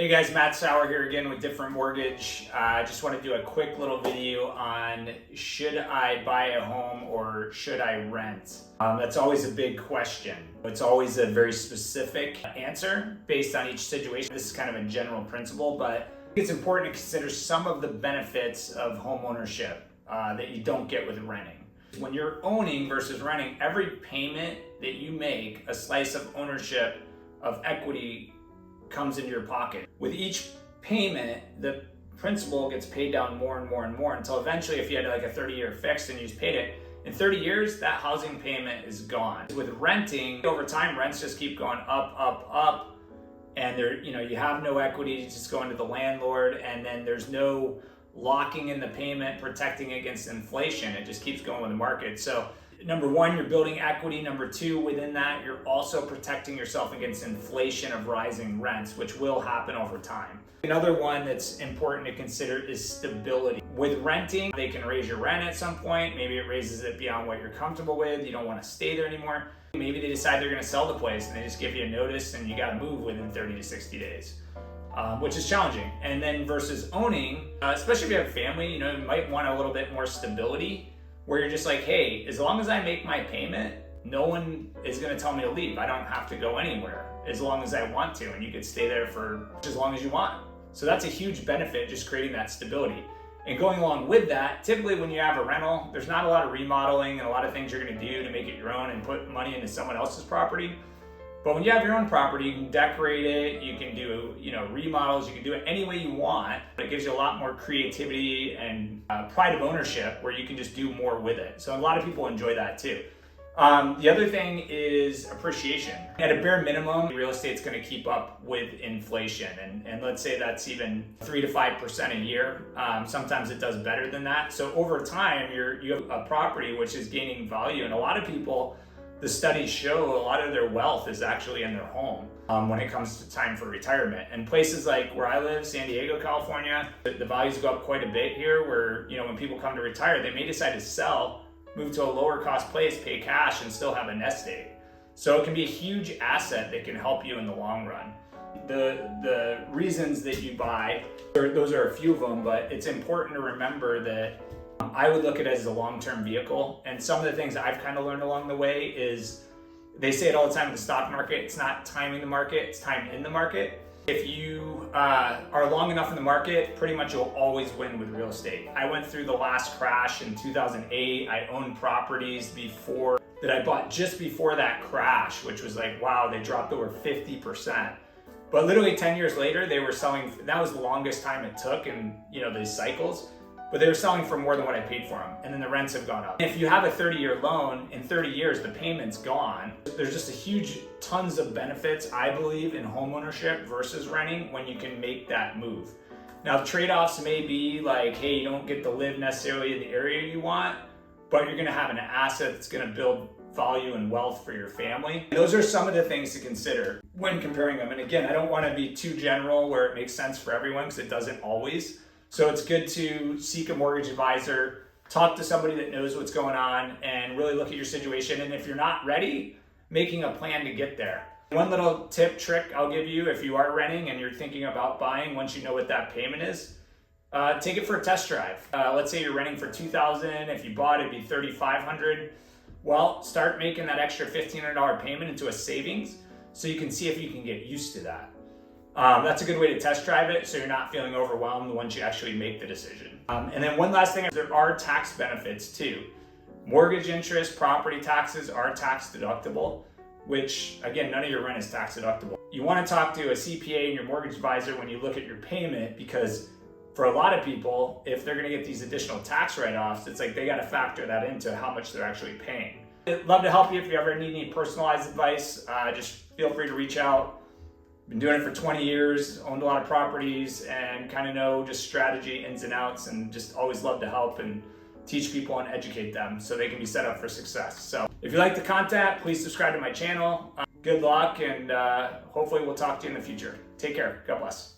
Hey guys, Matt Sauer here again with Different Mortgage. I just want to do a quick little video on should I buy a home or should I rent? That's always a big question. It's always a very specific answer based on each situation. This is kind of a general principle, but I think it's important to consider some of the benefits of home ownership that you don't get with renting. When you're owning versus renting, every payment that you make, a slice of ownership of equity comes into your pocket. With each payment, the principal gets paid down more and more and more until eventually, if you had like a 30-year fixed and you just paid it, in 30 years, that housing payment is gone. With renting, over time, rents just keep going up, and you have no equity, you just go into the landlord, and then there's no locking in the payment, protecting against inflation. It just keeps going with the market. So number one, you're building equity. Number two, within that, you're also protecting yourself against inflation of rising rents, which will happen over time. Another one that's important to consider is stability. With renting, they can raise your rent at some point. Maybe it raises it beyond what you're comfortable with. You don't want to stay there anymore. Maybe they decide they're going to sell the place and they just give you a notice and you got to move within 30 to 60 days. Which is challenging. And then versus owning, especially if you have a family, you might want a little bit more stability where you're just like, hey, as long as I make my payment, no one is going to tell me to leave. I don't have to go anywhere as long as I want to, and you could stay there for as long as you want. So that's a huge benefit, just creating that stability. And going along with that, typically when you have a rental, there's not a lot of remodeling and a lot of things you're going to do to make it your own and put money into someone else's property. But when you have your own property, you can decorate it, you can do remodels, you can do it any way you want. It gives you a lot more creativity and pride of ownership where you can just do more with it. So a lot of people enjoy that too. The other thing is appreciation. At a bare minimum, real estate's going to keep up with inflation. And let's say that's even 3 to 5% a year. Sometimes it does better than that. So over time, you have a property which is gaining value. And a lot of people, the studies show a lot of their wealth is actually in their home when it comes to time for retirement. And places like where I live, San Diego, California, the values go up quite a bit here where, when people come to retire, they may decide to sell, move to a lower cost place, pay cash, and still have a nest egg. So it can be a huge asset that can help you in the long run. The reasons that you buy, those are a few of them, but it's important to remember that I would look at it as a long-term vehicle. And some of the things I've kind of learned along the way is they say it all the time in the stock market, it's not timing the market, it's time in the market. If you are long enough in the market, pretty much you'll always win with real estate. I went through the last crash in 2008. I owned properties before that I bought just before that crash, which was like, wow, they dropped over 50%. But literally 10 years later, they were selling, that was the longest time it took in these cycles. But they were selling for more than what I paid for them. And then the rents have gone up. If you have a 30-year loan, in 30 years, the payment's gone. There's just a huge tons of benefits, I believe, in homeownership versus renting when you can make that move. Now, the trade-offs may be like, hey, you don't get to live necessarily in the area you want, but you're gonna have an asset that's gonna build value and wealth for your family. Those are some of the things to consider when comparing them. And again, I don't wanna be too general where it makes sense for everyone because it doesn't always. So it's good to seek a mortgage advisor, talk to somebody that knows what's going on, and really look at your situation. And if you're not ready, making a plan to get there. One little trick I'll give you if you are renting and you're thinking about buying, once you know what that payment is, take it for a test drive. Let's say you're renting for $2,000. If you bought, it'd be $3,500. Well, start making that extra $1,500 payment into a savings so you can see if you can get used to that. That's a good way to test drive it so you're not feeling overwhelmed once you actually make the decision. And then one last thing, there are tax benefits too. Mortgage interest, property taxes are tax deductible, which again, none of your rent is tax deductible. You want to talk to a CPA and your mortgage advisor when you look at your payment because for a lot of people, if they're going to get these additional tax write-offs, it's like they got to factor that into how much they're actually paying. I'd love to help you if you ever need any personalized advice. Just feel free to reach out. Been doing it for 20 years, owned a lot of properties, and kind of know just strategy ins and outs, and just always love to help and teach people and educate them so they can be set up for success. So if you like the content, please subscribe to my channel. Good luck, and hopefully we'll talk to you in the future. Take care. God bless.